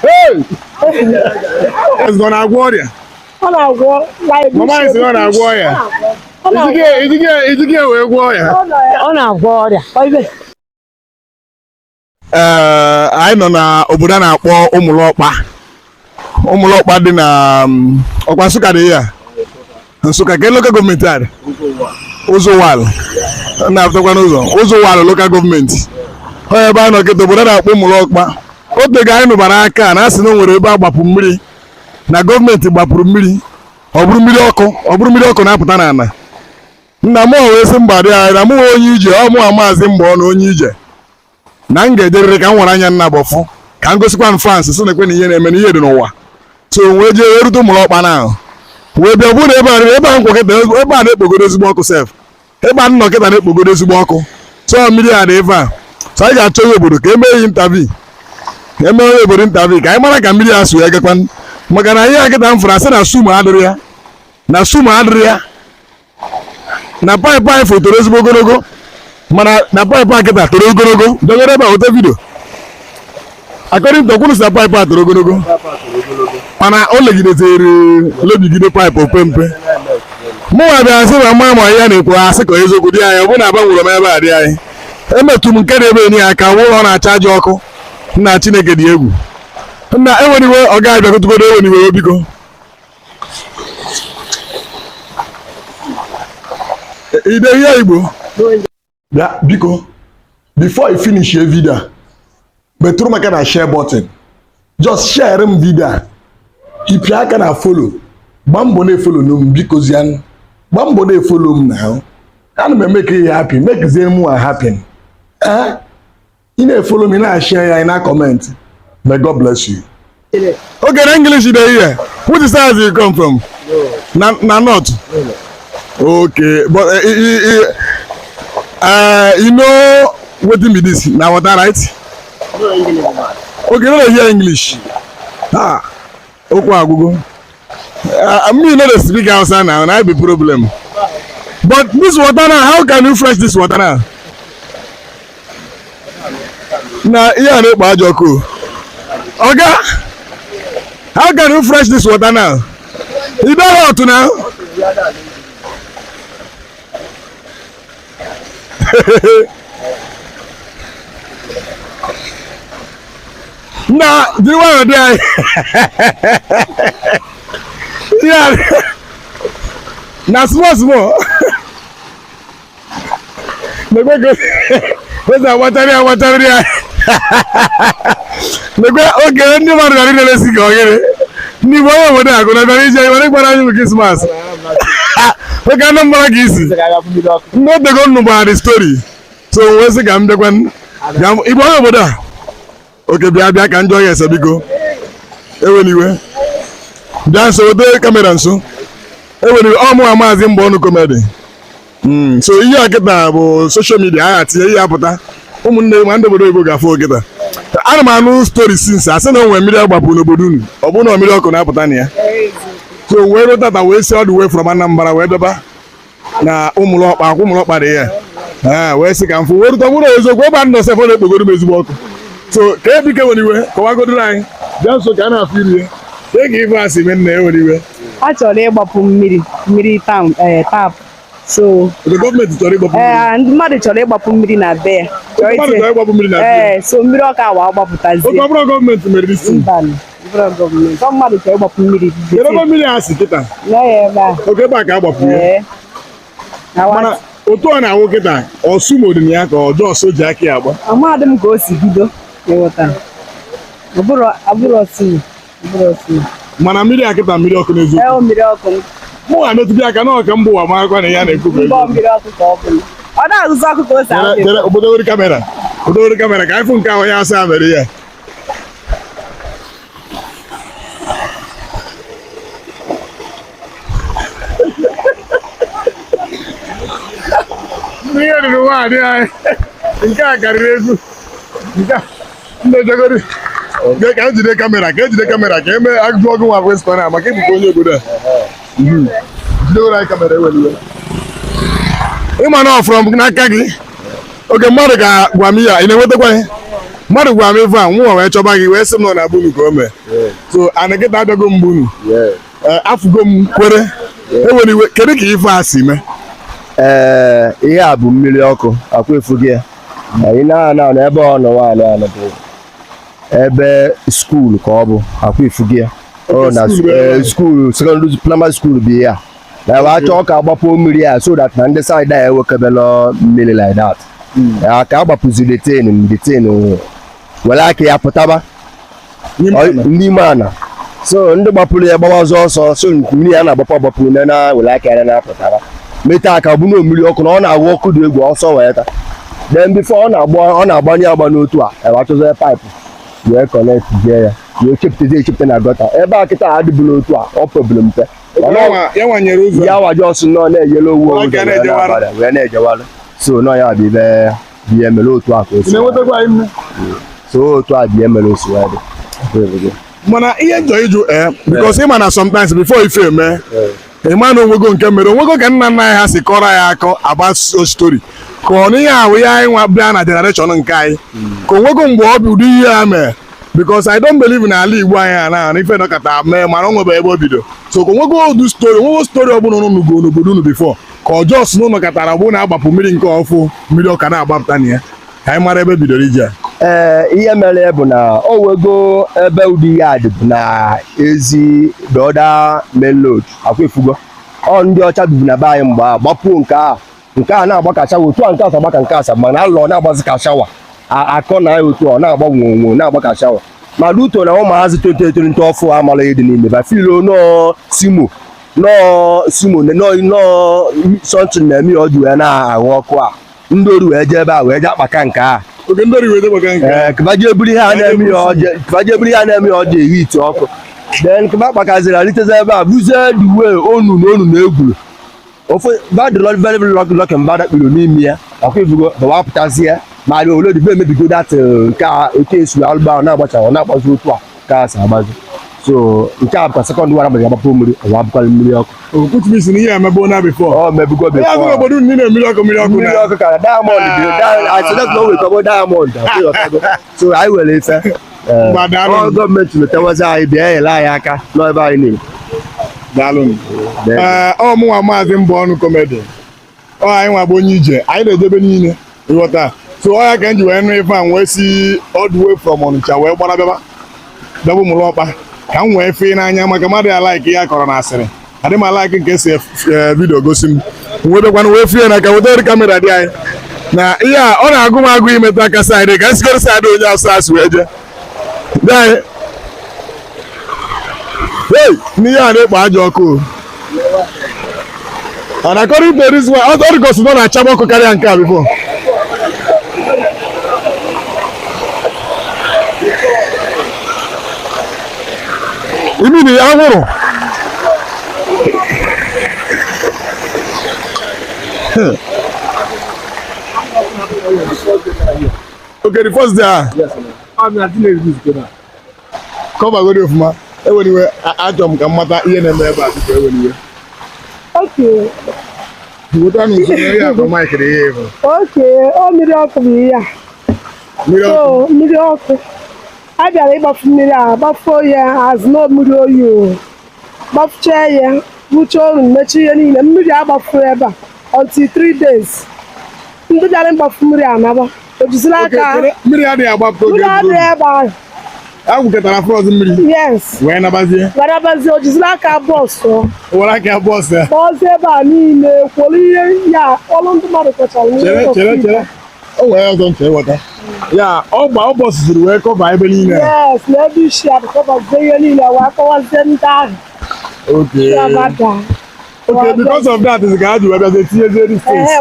Hey! It's gonna go there. Mama is gonna go there. Is it get we go there? Anyị nọ na obodo a na-akpọ umulokpa. Umulokpa dị na ọkwa Nsụka dị ya. Nsụka ke local government ad. Uzouwani. Na-afụtakwa n'ụzọ. Uzouwani local government. Onye ebe a nọ kịta obodo a na-akpọ umulokpa. Otego anyị nụbara aka na asị na o nwere ebe a gbapụ mmiri na gọọmenti gbapụrụ mmiri ọ bụrụ mmiri ọkụ na-apụta n'ala. Nna m wee sị mba dị anyị na mụ onye ije ọmụ maazị mgbe na onye ije na m ga-ejerịrị ka m nwere anya nna bọfụ ka m gosikwa m France so na-ekwe na ihe na-eme na ihe dị n'ụwa so wee jee wee rute umulokpa na ahụ wee bịa bụrụ ebe a nkwakọta ebe a na-ekpogodo ezigbo ọkụ sef ebe a nọ kịta na-ekpogodo ezigbo ọkụ so mmiri a dị ebe a so anyị ga-achọ ihe obodo ka emee intavi ka anyị mara ka mmiri a so ya gakwa maka na ihe akịta m fụrụ asị na sumu adịrị ya na paịpụ anyị fotoro ezigbo ogologo mana na paịpụ akịta toro ogologo dogere ebe a ote vidio akọrị to kwuru si na paịpụ a toro ogologo mana o lebigide paịpụ opempe mụnwa bịa sị na ma ya na-ekwu asị ka eziokwu dị anyị ọ bụ na agbanwere m ebe a dị anyị emetụ m nke na-ebe enyi ya aka ụlọ na-achaji ọkụ nna Chineke dị egwu nna enwere iwe ọ ga-abịagotugodo enwere biko ide ihe Igbo bịa biko before you finish your video metụrụ maka na share button just share m video ịpịa aka na follow gbaa mbọ na-efolo m biko zianụ gbaa mbọ na-efolo m na ana m eme ka ihe happy make them more happy ị na-efolo me na share ya na comment. May God bless you. Okay, in English today here. Which side do you come from? No. Not. No. Okay, but you know what be this? Now what right? No English. Okay, no hear English. Okay, Google. Me not speak Hausa now, and I be problem. But this water now, how can you fresh this water now? Now, yeah, no bad joke. Oga, how can you fresh this water now? You don't want to now? Nah, do you want to die? Yeah. Now, small. Where's that water? Okay, ndị mmadụ gara na-elesi ka oghere ndị Igbo onye obodo agụ na bịara ije were gbara anyị Krismas oge anụ mara ka isi ndị otego nnụ gbara the story so wee sị ka m bịakwa Igbo onye obodo a oke bịa ka njọ ya ese biko eweli iwe bịa nso wete kamera nso eweli iwe ọmụ maazị mgbe komedi so ihe a kịta bụ soshal midia agha tinye ihe apụta ụmụnne ma ndị obodo Igbo ga-afụ okịta ana m anụ story since asị na onwe mmiri agbapụ n'obodo unu ọ bụ na mmiri ọkụ na-apụta na ya so wee rụtata wee si ọdụ wee from Anambra wee dọba na umulokpa dị ya wee sị ka mfụ wee rụta bụrụ eziokwu ebe a nọ sefọ na-ekpogoro m ezigbo ọkụ so ka ebike nwere iwe kọwagodoro anyị bịa nso ka a na-afụ iri ya ka ị ife asị me nna ya nwere iwe a chọrọ ịgbapụ mmiri tap so gọọmenti chọrọ ịgbapụ mmiri ndị mmadụ chọrọ ịgbapụ mmiri na be ya so mmiri ọka awa agbapụtazi oke ọ bụrụ gọọmenti mere isi mmadụ chọrọ ịgbapụ mmiri ebe mmiri a si kịta oke ebe a ka agbapụ ya mana otu ọ na-awụ kịta ọsụmodi na ya ka ọjọọ soji aka ya agba amadị m ka o si bido ịghọta abụrụ ọsụmụ mana mmiri a kịta mmiri ọkụ n'eziokwu mmiri ọkụ mụ ga metụbi aka na ọka mba ụwa marakwa na ya na-ekwu ọ na-agụzi ọkụ ka o si ahụ obodogori kamera ka anyị fụ nke ahụ ya asa mere ya ihe ruru nwaanyị anyị nke a karịrị egwu ndị jagori ka ejide kamera ka eme agụgụ ọgụ nwa kwesịkwa na maka ịbụkwa onye obodo a jidewere anyị kamera eweliwe ịma na ọfụrụ n'aka gị oge mmadụ ga-agwa m ya ị na-enwetakwa ihe mmadụ gwara m ife a nwa wee chọba gị wee sị m nọ na bunu ka o mee so ana kịta abịago m bunu afụgo m kwere ewere iwe kedu ka ife a si mee ihe a bụ mmiri ọkụ akwa efughị ya anyị na-ana n'ebe ọ nọ nwaanyị anọ bụ ebe skuulu ka ọ bụ akwa efughị ya na skuulu sekọndịrị praịmarị skuulu bụ ya na ebe achọ ka agbapụ mmiri ya so that na ndị saịdị a ewekebela mmiri like that ka agbapụziri detin were aka ya pụtaba n'ime ana so ndị gbapụrụ ya gbawa ọsọ so mmiri ya na-agbapụ na were aka ya na-apụtaba meta aka bụ na mmiri ọkụ na ọ na-agwa ọkụ dị egwu ọsọ wee taa then before ọ na-agbanye agba n'otu a ewachọzie paịpụ wee kọnekt jee ya wee chepụta na gọta ebe a kịta adịbụ n'otu a ọ pebụrụ mpe ya waje ọsụ nọ na-eyere owu wee na-ejewara so nọ ya bụ ihe mere otu a ka o si so otu a bụ ihe mere o si wee dị mana ihe njọ ịjụ because ịma na sometimes before ife eme ịma na onwego nke mere onwego ka nna nna anyị ha si kọrọ ya akọ aba story ka ọ n'ihe ahụ ya anyị nwa bịa na generation nke anyị ka onwego mgbe ọ bụ ụdị ihe ya mee because I don't believe na ala Igbo anyị na ife nọkọta mee mana onwebe ebe o bido so ka onwego story ọ bụla n'ugo n'obodo unu before ka ọ jos n'ụlọ katara bụ na agbapụ mmiri nke ọfụ mmiri ọka na-agbapụta na ya ka anyị mara ebe bidoro ije ihe mere bụ na o wego ebe ụdị ya dị bụ na ezi dọda main road akwa efugo ọ ndị ọcha bibu na be anyị mgbe a gbapuo nke a na-agba shawa otu a nke asa gbaka nke asa mana alụlọ na-agbazi ka shawa akọ na otu ọ na-agba nwonwo na-agba ka shawa ma ruto na ụmụazị tontontonto ọfụ amala ihe dị n'ime ba filo nọọ simo sọntụ na-eme ọ ji wee na-aghụ ọkụ a ndị ori wee jee ebe a wee jee akpaka nke a kbaje eburu ihe a na-eme ya ọjị ehi ite ọkụ then kaba kpakaziri aliteze ebe a buzie diwe onu na egwuru ofe badịrọ very lucky mba dakpiro n'ime ya akwa ebugo bawapụtazie ma dị ole dibe emebigo dat nke a oke esu alụgba na-agbacha na-agbazi otu a ka a si agbazi so nke a bụkwa sekọndị wara gbara agbapụ mmiri ọwa abụkwala mmiri ọkụ okwuchibisi na ihe emebe na bifọ ọ mebugo bifọ ya obodo niile mmiri ọkụ ka diamond diamond so anyị were ife gọọmenti metewazi anyị bịa nyere anyị aka n'ebe anyị niile daalụ ọ mụnwa maazị mbụ ọnụ kọmedi ọ anyị nwa bụ onye ije anyị na-edebe niile ịghọta so ọ ya ka m ji wee nụ ife a wee si all the way from Ọnịcha wee gbara bịaba umulokpa ka m wee fee n'anya maka mmadụ ya like ya kọrọ na asịrị adị m like nke si vidio gosi m nwedekwana wee fie na ka wetere kamera dị anyị na ihe a ọ na-agụ m agụ imetụ aka saịdị ka nsigoro saịdị onye asụ asụ wee jee dị anyị n'ihe a na-ekpo aja ọkụ and according to this one ọ dịgosi nọ na-achaba ọkụ karịa nke a bifo imi ni ya nwụrụ okay the first day cover go dey ofuma eweniwe ajọ m ka mmata ihe na-eme ebe a tupu eweniwe okay wota nu so ya ko mic dey here okay o mmiri ọkụ bụ ihe a mmiri ọkụ a bịara ịgbafu mmiri a gbafuo ya azụ na mmiri oyi o gbafuchaa ya bucha oru mmechi ihe niile mmiri agbafuo ebe a until 3 days ndị bịara ịgbafu mmiri anaba ojizila aka mmiri adịghị agbapụ oge ebe ahụ agwụkọtara frọz mmiri yes wee nabazie ojizila aka bọọsụ were aka bọọsụ ya kpọzie ebe a niile kwolu ihe ya ọlụ ndị mmadụ kọchara chere o nwere ọzọ nche ịghọta ya ọ bọsụziri wee kọva ebe niile yes na ebe isi a kọvazie ihe niile wee kọwazie ndị ahụ okay because of that is ka ha ji wee bịazie tinyezie distance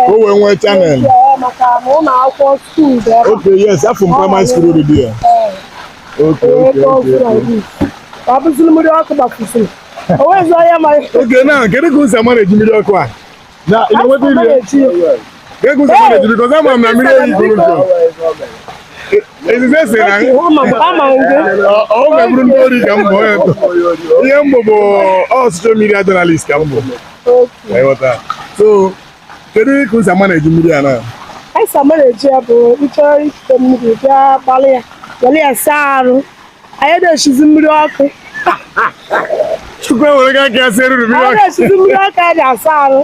o wee nwee channel okay yes afọ m primary school dị ya okay now kedu ka ụzọ mara eji mmiri ọkụ a na ị na-enweta ire kedu ka ụzọ mara eji because ama m na mmiri oyi gụrụ nke ezize si na ọ meburu ndị ori ka m bụ ihe mbụ bụ social media journalist ka m bụ so kedu ka ụzọ ama na-eji mmiri a na anyị sama na-eji ya bụ ịchọrọ ikute mmiri bịa gbalị ya were ya saa arụ anyị na-eshizi mmiri ọkụ Chukwu ewere gị aka ya sie eruru mmiri anyị ọkụ. na-eshizi mmiri ọkụ anyị na-asa arụ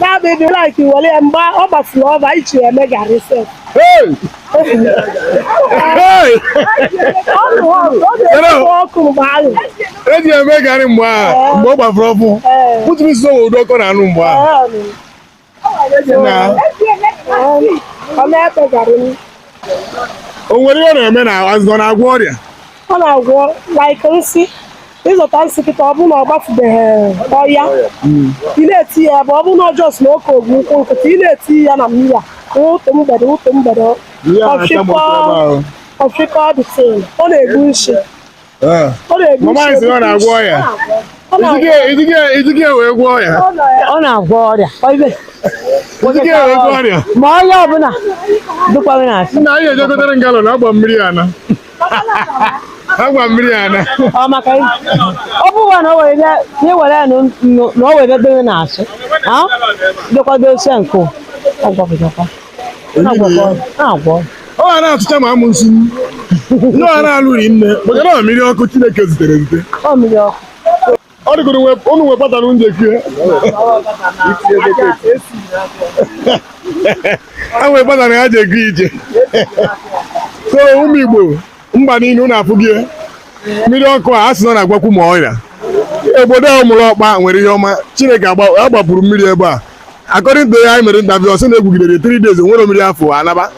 na-abụ ịdị laiki were ya mgbe ọ gbafuru ọba anyị ji ya eme garị sef Hey! Hey! ọ na-ekwu ọkụ mgbe ahụ Eji eme garị mgbe ahụ mgbe ọ gbafuru ọfụ. Pụtụrụ isi owe ụdị ọkụ na-anụ mgbe ahụ. ọ na-ebe garị O nwere ihe ọ na-eme na azụ ọ na-agwọ ọrịa? ọ na-agwọ like nsị ịzụta nsị kịta ọ bụrụ na ọ gbafubeghị ọya ị na-eti ya ebe ọ bụrụ na ọjọs na oke ogwu nkwụ nkịta ị na-eti ya na mmiri a ụtụ mgbede ọfịkọ dịtin ọ na-egbu nshi ọ na-egbu Mama anyị sị ọ na-agwọ ọrịa. Ijigi wee gwọ ọrịa. Ọ na-agwọ ọrịa Ijigi wee gwọ ọrịa. ma ọrịa ọbụla dịkwa na-asị Nna anyị ejegotere ngalọn agba mmiri ana. Agba mmiri ana. ọ maka ọ bụwa na o were ya na o were debe na-asụ dịkwado ose nke ọgwọpụtakwa na-agwọ Ọ ga na-atụcha ma amụ nsị ndị ọ na-alụghị nne maka na mmiri ọkụ Chineke zitere ezite. ọ mmiri ọkụ Ọ dịgoro unu nwe patanụ njekie. Ha nwee patanụ ha ji ego ije. So ụmụ Igbo mba niile unu afụ gị mmiri ọkụ a sị na ọ na-agwakwu ma ọrịa. Obodo a Umulokpa nwere ihe ọma Chineke agbapụrụ mmiri ebe a. According to ya anyị mere interview ọ sị na egwugidere 3 days nwere mmiri afọ anaba.